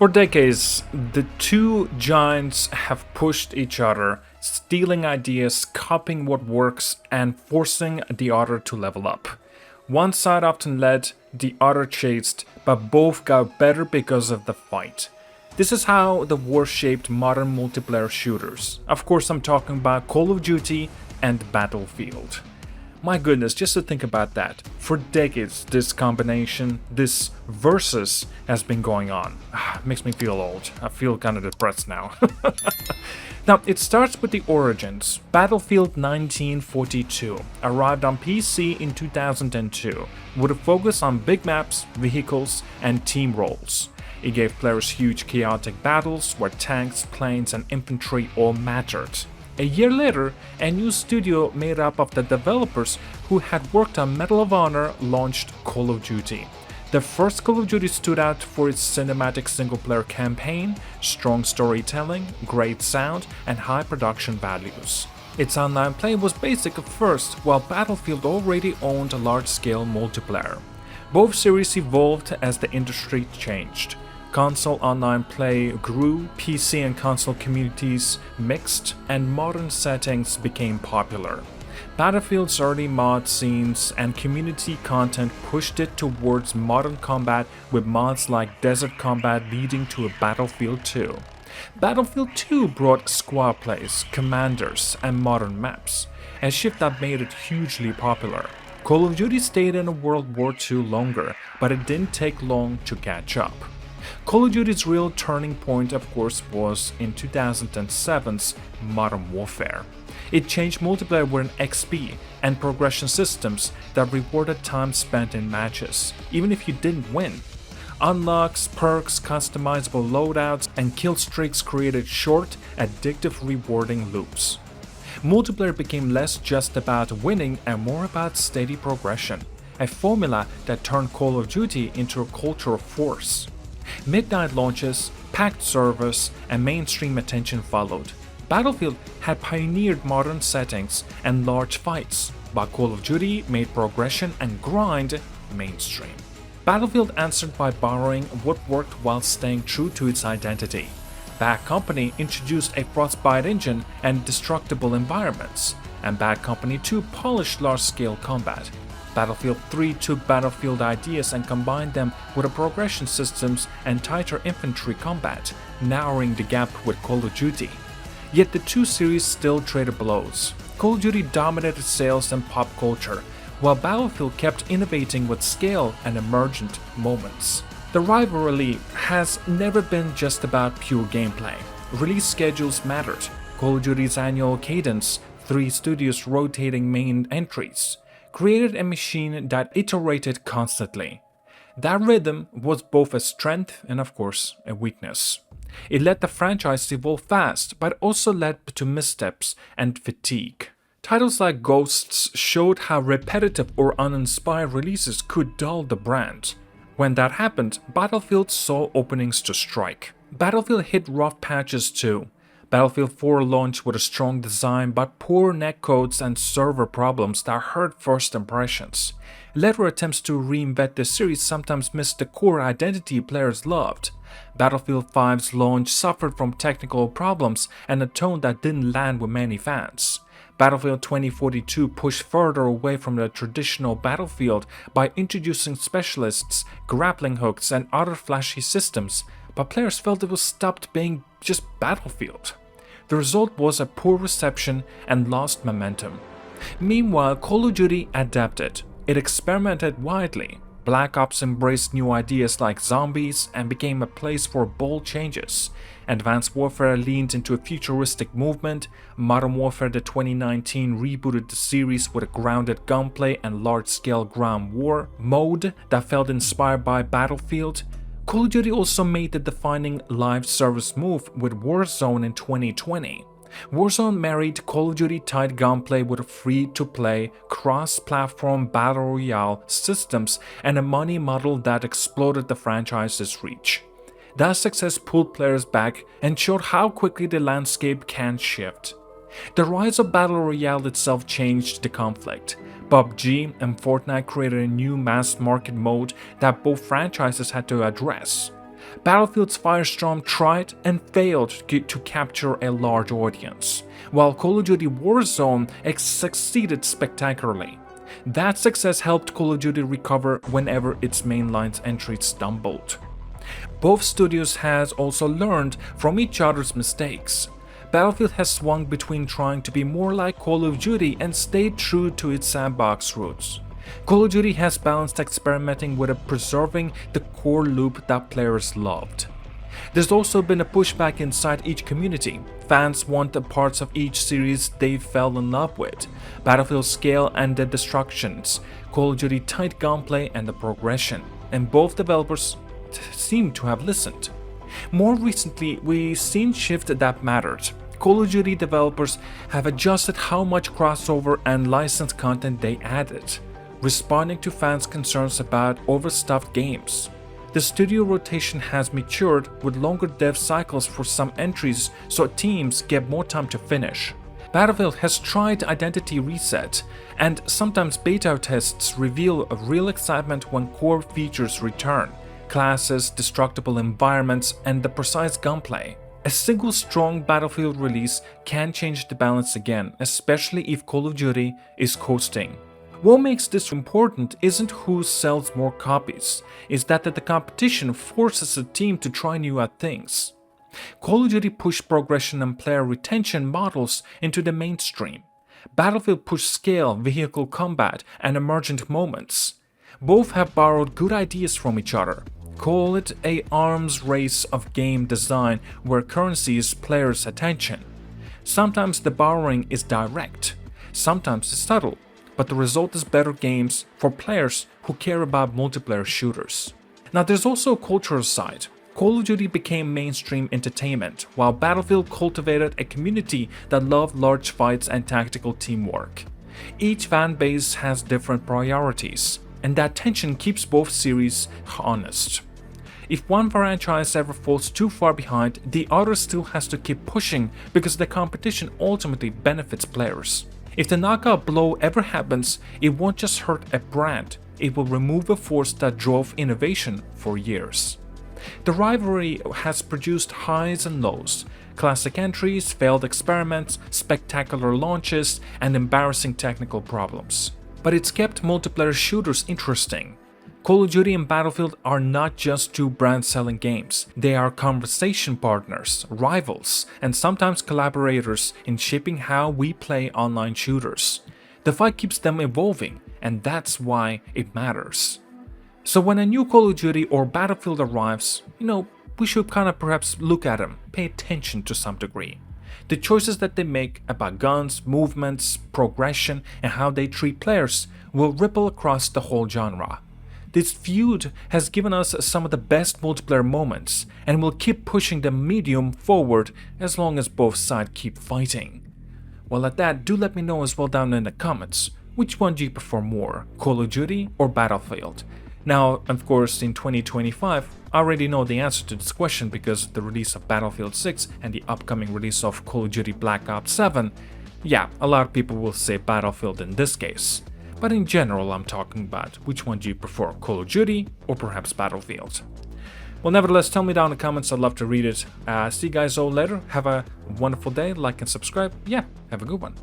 For decades, the two giants have pushed each other, stealing ideas, copying what works, and forcing the other to level up. One side often led, the other chased, but both got better because of the fight. This is how the war shaped modern multiplayer shooters. Of course, I'm talking about Call of Duty and Battlefield. My goodness, just to think about that. For decades, this combination, this versus has been going on. Makes me feel old. I feel kind of depressed now. Now, it starts with the origins. Battlefield 1942 arrived on PC in 2002 with a focus on big maps, vehicles, and team roles. It gave players huge chaotic battles where tanks, planes, and infantry all mattered. A year later, a new studio made up of the developers who had worked on Medal of Honor launched Call of Duty. The first Call of Duty stood out for its cinematic single-player campaign, strong storytelling, great sound, and high production values. Its online play was basic at first, while Battlefield already owned a large-scale multiplayer. Both series evolved as the industry changed. Console online play grew, PC and console communities mixed, and modern settings became popular. Battlefield's early mod scenes and community content pushed it towards modern combat with mods like Desert Combat leading to a Battlefield 2. Battlefield 2 brought squad plays, commanders, and modern maps, a shift that made it hugely popular. Call of Duty stayed in World War II longer, but it didn't take long to catch up. Call of Duty's real turning point, of course, was in 2007's Modern Warfare. It changed multiplayer with an XP and progression systems that rewarded time spent in matches, even if you didn't win. Unlocks, perks, customizable loadouts, and kill streaks created short, addictive, rewarding loops. Multiplayer became less just about winning and more about steady progression, a formula that turned Call of Duty into a cultural force. Midnight launches, packed servers, and mainstream attention followed. Battlefield had pioneered modern settings and large fights, but Call of Duty made progression and grind mainstream. Battlefield answered by borrowing what worked while staying true to its identity. Bad Company introduced a Frostbite engine and destructible environments, and Bad Company 2 polished large-scale combat. Battlefield 3 took Battlefield ideas and combined them with a progression systems and tighter infantry combat, narrowing the gap with Call of Duty. Yet the two series still traded blows. Call of Duty dominated sales and pop culture, while Battlefield kept innovating with scale and emergent moments. The rivalry has never been just about pure gameplay. Release schedules mattered. Call of Duty's annual cadence, 3 studios rotating main entries, created a machine that iterated constantly. That rhythm was both a strength and, of course, a weakness. It let the franchise evolve fast, but also led to missteps and fatigue. Titles like Ghosts showed how repetitive or uninspired releases could dull the brand. When that happened, Battlefield saw openings to strike. Battlefield hit rough patches too. Battlefield 4 launched with a strong design but poor netcodes and server problems that hurt first impressions. Later attempts to reinvent the series sometimes missed the core identity players loved. Battlefield 5's launch suffered from technical problems and a tone that didn't land with many fans. Battlefield 2042 pushed further away from the traditional Battlefield by introducing specialists, grappling hooks, and other flashy systems, but players felt it was stopped being just Battlefield. The result was a poor reception and lost momentum. Meanwhile, Call of Duty adapted. It experimented widely. Black Ops embraced new ideas like zombies and became a place for bold changes. Advanced Warfare leaned into a futuristic movement. Modern Warfare the 2019 rebooted the series with a grounded gunplay and large-scale ground war mode that felt inspired by Battlefield. Call of Duty also made the defining live service move with Warzone in 2020. Warzone married Call of Duty tight gunplay with a free-to-play, cross-platform battle royale systems and a money model that exploded the franchise's reach. That success pulled players back and showed how quickly the landscape can shift. The rise of Battle Royale itself changed the conflict. PUBG and Fortnite created a new mass market mode that both franchises had to address. Battlefield's Firestorm tried and failed to capture a large audience, while Call of Duty Warzone succeeded spectacularly. That success helped Call of Duty recover whenever its mainline's entry stumbled. Both studios has also learned from each other's mistakes. Battlefield has swung between trying to be more like Call of Duty and stayed true to its sandbox roots. Call of Duty has balanced experimenting with preserving the core loop that players loved. There's also been a pushback inside each community. Fans want the parts of each series they fell in love with: Battlefield's scale and the destructions, Call of Duty tight gunplay and the progression, and both developers seem to have listened. More recently, we've seen shift that mattered. Call of Duty developers have adjusted how much crossover and licensed content they added, responding to fans' concerns about overstuffed games. The studio rotation has matured with longer dev cycles for some entries so teams get more time to finish. Battlefield has tried identity reset, and sometimes beta tests reveal a real excitement when core features return: classes, destructible environments, and the precise gunplay. A single strong Battlefield release can change the balance again, especially if Call of Duty is coasting. What makes this important isn't who sells more copies, it's that the competition forces a team to try new things. Call of Duty pushed progression and player retention models into the mainstream. Battlefield pushed scale, vehicle combat, and emergent moments. Both have borrowed good ideas from each other. Call it an arms race of game design where currency is players' attention. Sometimes the borrowing is direct, sometimes it's subtle, but the result is better games for players who care about multiplayer shooters. Now there's also a cultural side. Call of Duty became mainstream entertainment, while Battlefield cultivated a community that loved large fights and tactical teamwork. Each fan base has different priorities, and that tension keeps both series honest. If one franchise ever falls too far behind, the other still has to keep pushing because the competition ultimately benefits players. If the knockout blow ever happens, it won't just hurt a brand, it will remove a force that drove innovation for years. The rivalry has produced highs and lows, classic entries, failed experiments, spectacular launches, and embarrassing technical problems. But it's kept multiplayer shooters interesting. Call of Duty and Battlefield are not just two brand-selling games, they are conversation partners, rivals, and sometimes collaborators in shaping how we play online shooters. The fight keeps them evolving, and that's why it matters. So when a new Call of Duty or Battlefield arrives, we should perhaps look at them, pay attention to some degree. The choices that they make about guns, movements, progression, and how they treat players will ripple across the whole genre. This feud has given us some of the best multiplayer moments, and will keep pushing the medium forward as long as both sides keep fighting. Well, at that, do let me know as well down in the comments, which one do you prefer more, Call of Duty or Battlefield? Now, of course, in 2025, I already know the answer to this question because of the release of Battlefield 6 and the upcoming release of Call of Duty Black Ops 7. Yeah, a lot of people will say Battlefield in this case. But in general, I'm talking about which one do you prefer, Call of Duty or perhaps Battlefield? Well, nevertheless, tell me down in the comments, I'd love to read it. See you guys all later, have a wonderful day, like and subscribe, yeah, have a good one.